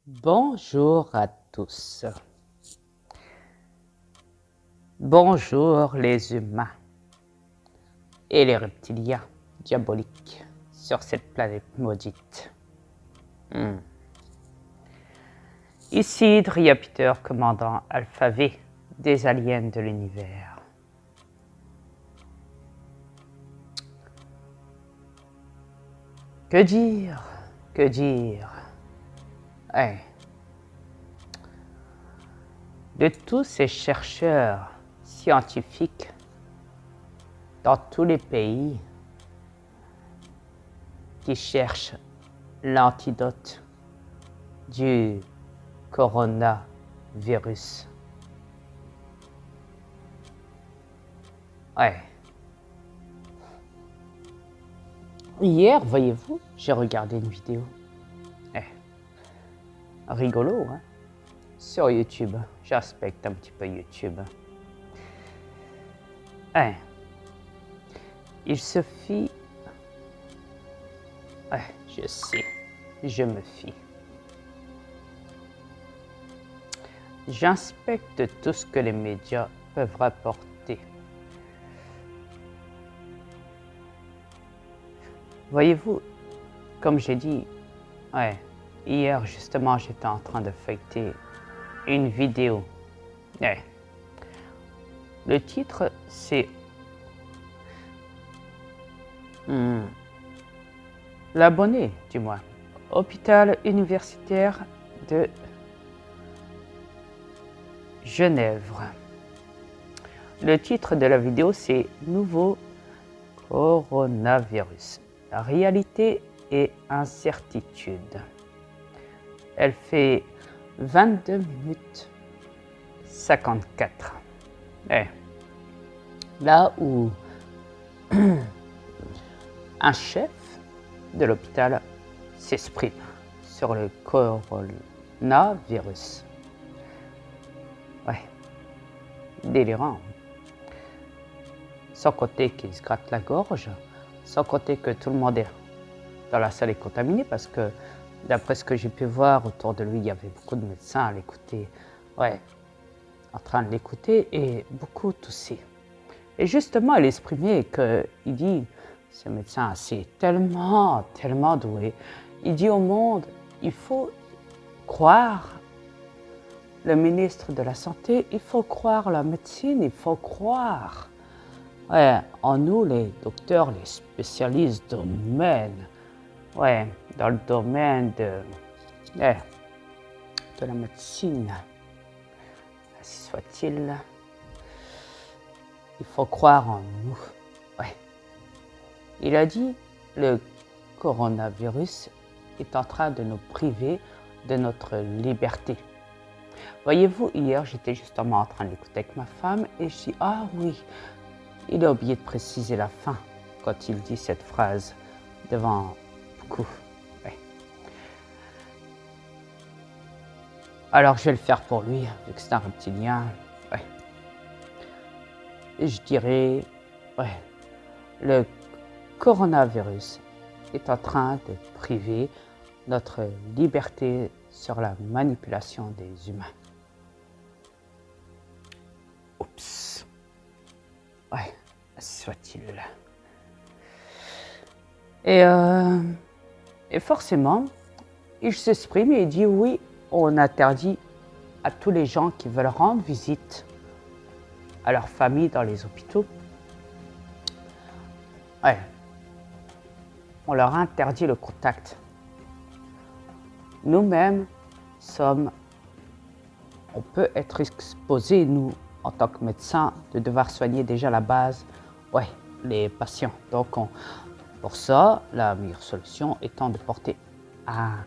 Bonjour à tous. Bonjour les humains et les reptiliens diaboliques sur cette planète maudite. Ici Dria Peter, commandant Alpha V des aliens de l'univers. Que dire? Que dire? De tous ces chercheurs scientifiques dans tous les pays qui cherchent l'antidote du coronavirus. Hier, voyez-vous, j'ai regardé une vidéo. Rigolo, hein? Sur YouTube. J'aspecte un petit peu YouTube. Il se fit... je sais, je me fie. J'inspecte tout ce que les médias peuvent rapporter. Voyez-vous, comme j'ai dit, hier justement j'étais en train de feuilleter une vidéo. Le titre c'est l'abonné du moins, hôpital universitaire de Genève. Le titre de la vidéo c'est Nouveau coronavirus, la réalité et incertitude. Elle fait 22 minutes 54. Là où un chef de l'hôpital s'exprime sur le coronavirus. Délirant. Sans compter qu'il se gratte la gorge, sans compter que tout le monde dans la salle est contaminé parce que d'après ce que j'ai pu voir autour de lui, il y avait beaucoup de médecins à l'écouter, en train de l'écouter et beaucoup toussaient. Et justement, il exprimait il dit, ce médecin c'est tellement doué, il dit au monde, il faut croire le ministre de la Santé, il faut croire la médecine, il faut croire en nous les docteurs, les spécialistes domaine, dans le domaine de la médecine, ainsi soit-il. Il faut croire en nous. Il a dit, le coronavirus est en train de nous priver de notre liberté. Voyez-vous, hier, j'étais justement en train d'écouter avec ma femme et je dis, ah oui, il a oublié de préciser la fin quand il dit cette phrase devant beaucoup. Alors je vais le faire pour lui, vu que c'est un reptilien. Et je dirais, le coronavirus est en train de priver notre liberté sur la manipulation des humains. Oups. Soit-il. Et forcément, il s'exprime et il dit oui, on interdit à tous les gens qui veulent rendre visite à leur famille dans les hôpitaux. On leur interdit le contact. Nous-mêmes on peut être exposés, nous, en tant que médecins, de devoir soigner déjà à la base, les patients. Donc, pour ça, la meilleure solution étant de porter un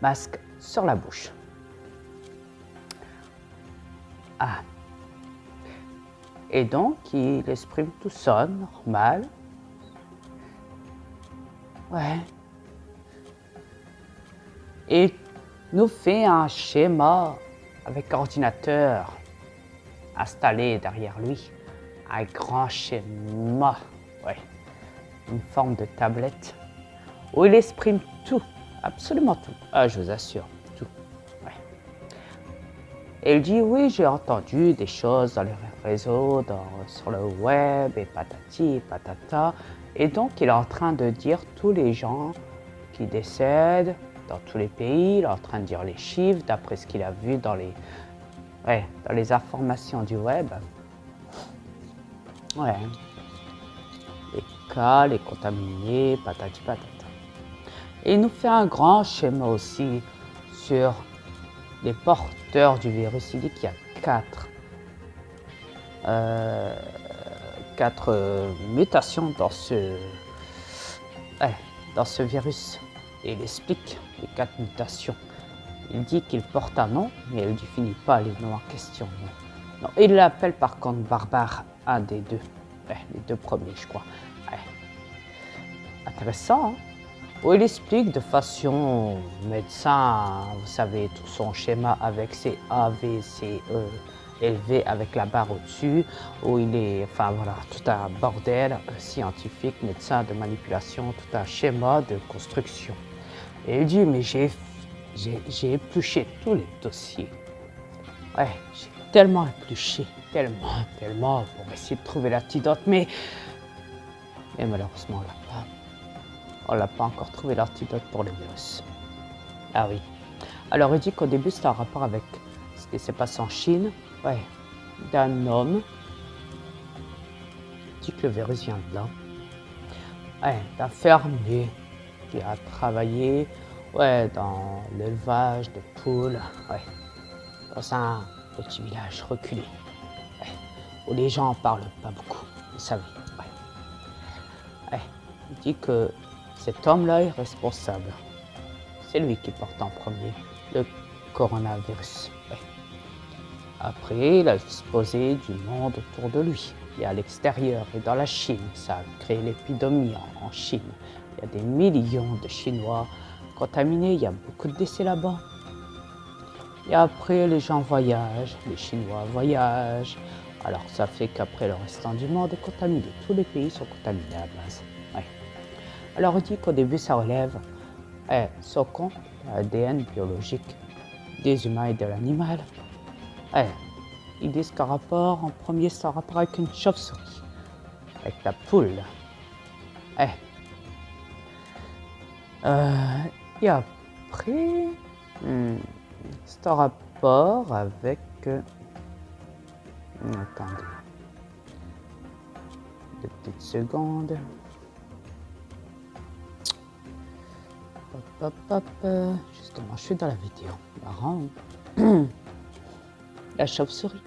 masque sur la bouche. Et donc, il exprime tout ça, normal. Et nous fait un schéma avec ordinateur installé derrière lui. Un grand schéma, une forme de tablette où il exprime tout, absolument tout. Ah, je vous assure, tout. Ouais. Et il dit, oui, j'ai entendu des choses dans les réseaux, sur le web, et patati, et patata. Et donc, il est en train de dire tous les gens qui décèdent dans tous les pays. Il est en train de dire les chiffres, d'après ce qu'il a vu dans les informations du web. Ouais. Les cas, les contaminés, patati, patata. Et il nous fait un grand schéma aussi sur les porteurs du virus. Il dit qu'il y a quatre mutations dans ce virus. Et il explique les 4 mutations. Il dit qu'il porte un nom, mais il ne définit pas les noms en question. Non. Il l'appelle par contre barbare, un des deux. Les 2 premiers, je crois. Intéressant, hein? Où il explique de façon médecin, vous savez, tout son schéma avec ses A, V, C, E, élevé avec la barre au-dessus, où il est, enfin voilà, tout un bordel scientifique, médecin de manipulation, tout un schéma de construction. Et il dit, mais j'ai épluché tous les dossiers. Ouais, j'ai tellement épluché, tellement, pour essayer de trouver l'antidote, mais malheureusement, on l'a pas encore trouvé l'antidote pour le virus. Ah oui. Alors il dit qu'au début c'était en rapport avec ce qui s'est passé en Chine, d'un homme. Il dit que le virus vient de là. D'un fermier qui a travaillé dans l'élevage de poules, dans un petit village reculé, où les gens en parlent pas beaucoup, vous savez. Il dit que cet homme-là est responsable. C'est lui qui porte en premier le coronavirus. Après, il a exposé du monde autour de lui. Et à l'extérieur et dans la Chine, ça a créé l'épidémie en Chine. Il y a des millions de Chinois contaminés, il y a beaucoup de décès là-bas. Et après, les gens voyagent, les Chinois voyagent. Alors ça fait qu'après, le restant du monde est contaminé. Tous les pays sont contaminés à la base. Alors on dit qu'au début, ça relève ce qu'on l'ADN biologique des humains et de l'animal. Ils disent qu'en rapport, en premier, c'est en rapport avec une chauve-souris, avec la poule. Et après, c'est en rapport avec... attendez. 2 petites secondes. Justement, je suis dans la vidéo. Marrant. La chauve-souris.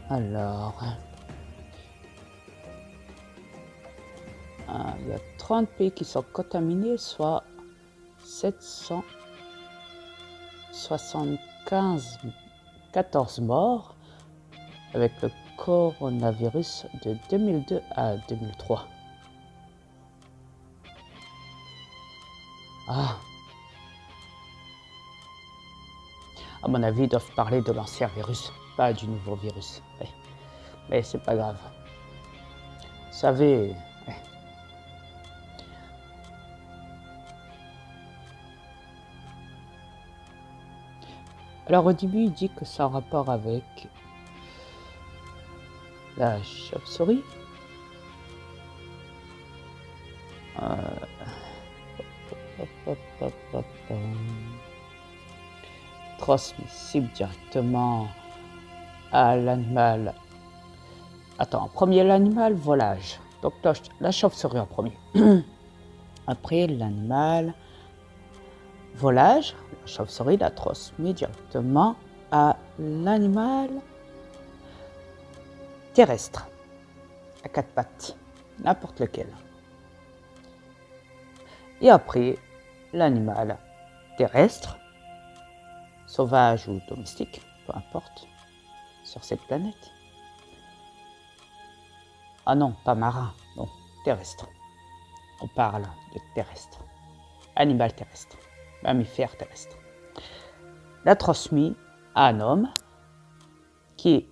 Alors, il y a 30 pays qui sont contaminés, soit 14 morts avec le coronavirus de 2002 à 2003. À mon avis, ils doivent parler de l'ancien virus, pas du nouveau virus. Mais c'est pas grave. Vous savez... Alors au début, il dit que ça a un rapport avec la chauve-souris. Transmissible directement à l'animal. Attends, en premier l'animal, volage. Donc la chauve-souris en premier. Après l'animal, volage. La chauve-souris la transmet directement à l'animal terrestre, à 4 pattes, n'importe lequel. Et après, l'animal terrestre, sauvage ou domestique, peu importe, sur cette planète. Ah non, pas marin, non, terrestre. On parle de terrestre, animal terrestre, mammifère terrestre. L'a transmis à un homme qui,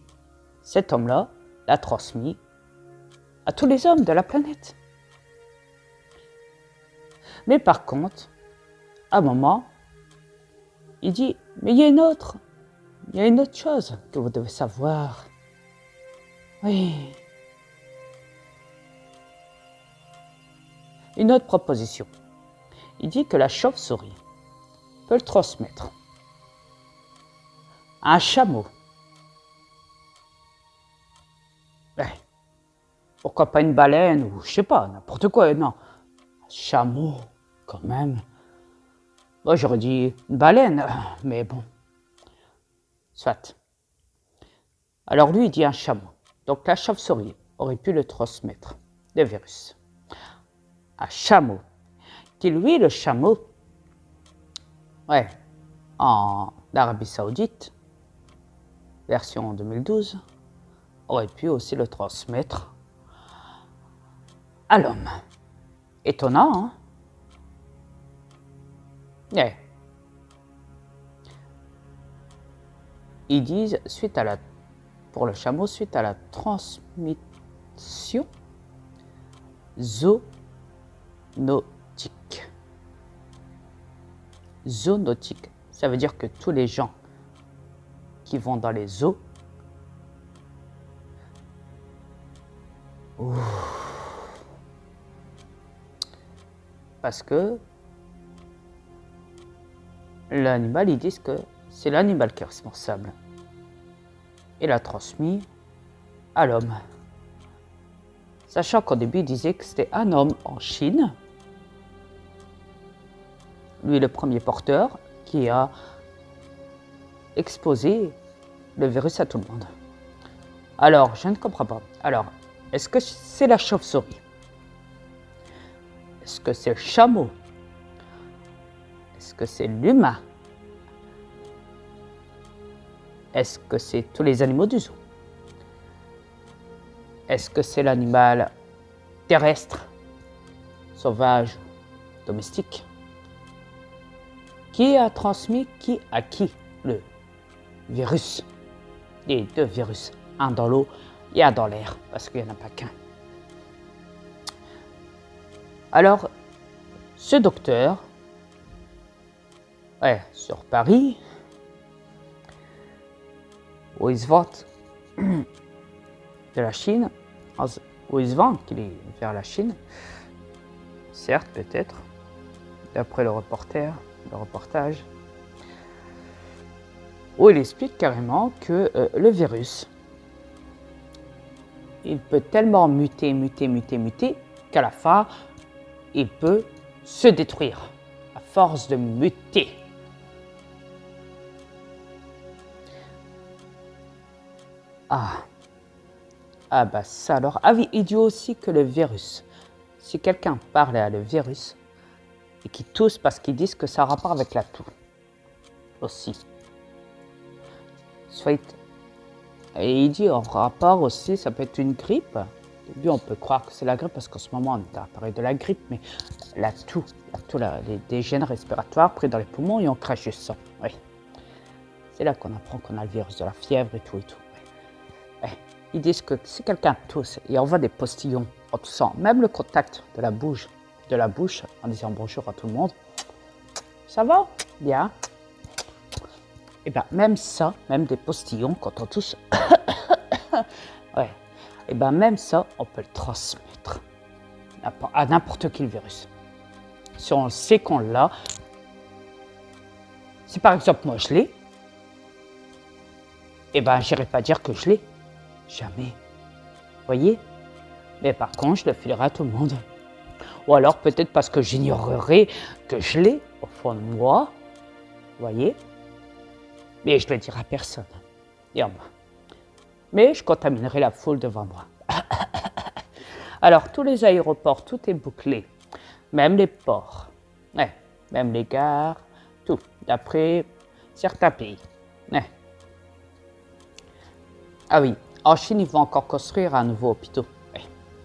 cet homme-là, l'a transmis à tous les hommes de la planète. Mais par contre, à un moment, il dit, mais il y a une autre chose que vous devez savoir. Oui. Une autre proposition. Il dit que la chauve-souris peut le transmettre à un chameau. Ouais. Pourquoi pas une baleine ou je sais pas, n'importe quoi, non. Un chameau, quand même. Moi, j'aurais dit une baleine, mais bon. Soit. Alors lui, il dit un chameau. Donc la chauve-souris aurait pu le transmettre, le virus. Un chameau. Qui lui, le chameau, ouais, en Arabie Saoudite, version 2012, aurait pu aussi le transmettre à l'homme. Étonnant, hein? Ouais. Ils disent, pour le chameau, suite à la transmission zoonotique. Zoonotique, ça veut dire que tous les gens qui vont dans les zoos, parce que l'animal, ils disent que c'est l'animal qui est responsable. Et l'a transmis à l'homme. Sachant qu'au début, il disait que c'était un homme en Chine, lui le premier porteur, qui a exposé le virus à tout le monde. Alors, je ne comprends pas. Alors, est-ce que c'est la chauve-souris? Est-ce que c'est le chameau? Est-ce que c'est l'humain? Est-ce que c'est tous les animaux du zoo? Est-ce que c'est l'animal terrestre, sauvage, domestique? Qui a transmis à qui le virus? Les deux virus, un dans l'eau et un dans l'air, parce qu'il n'y en a pas qu'un. Alors, ce docteur, sur Paris, où il se vante de la Chine, où il se vante qu'il est vers la Chine, certes peut-être, d'après le reportage, où il explique carrément que le virus, il peut tellement muter, qu'à la fin, il peut se détruire à force de muter. Bah ça alors. Ah oui, il dit aussi que le virus, si quelqu'un parle à le virus et qu'il tousse parce qu'ils disent que ça a rapport avec la toux aussi. Et il dit en rapport aussi, ça peut être une grippe. Au début, on peut croire que c'est la grippe parce qu'en ce moment, on est à parler de la grippe, mais la toux, des gènes respiratoires pris dans les poumons et on crache du sang. Oui. C'est là qu'on apprend qu'on a le virus de la fièvre et tout. Ouais. Ils disent que si quelqu'un tousse et envoie des postillons en toussant, même le contact de la bouche en disant bonjour à tout le monde, ça va? Bien. Et bien même ça, même des postillons quand on tousse, ouais. Et bien même ça, on peut le transmettre à n'importe quel virus. Si on sait qu'on l'a, si par exemple moi je l'ai, et ben j'irai pas dire que je l'ai. Jamais. Voyez? Mais par contre, je le filerai à tout le monde. Ou alors peut-être parce que j'ignorerai que je l'ai au fond de moi. Voyez? Mais je ne le dirai à personne. Et en moi. Mais je contaminerai la foule devant moi. Alors, tous les aéroports, tout est bouclé. Même les ports. Ouais. Même les gares. Tout. D'après certains pays. Ouais. Ah oui. En Chine, ils vont encore construire un nouveau hôpital. Ouais.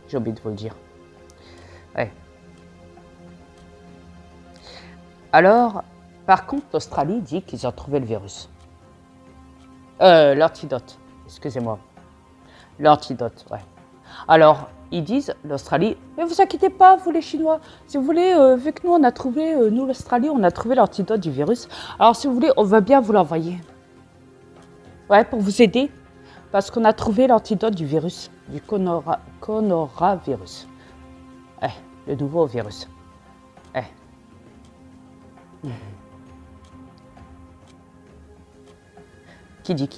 J'ai oublié de vous le dire. Ouais. Alors, par contre, l'Australie dit qu'ils ont trouvé le virus. L'antidote. Excusez-moi. L'antidote, ouais. Alors, ils disent, l'Australie, mais vous inquiétez pas, vous les Chinois, si vous voulez, vu que nous on a trouvé, nous l'Australie, on a trouvé l'antidote du virus, alors si vous voulez, on veut bien vous l'envoyer. Ouais, pour vous aider, parce qu'on a trouvé l'antidote du virus, du coronavirus. Le nouveau virus. Qui dit qui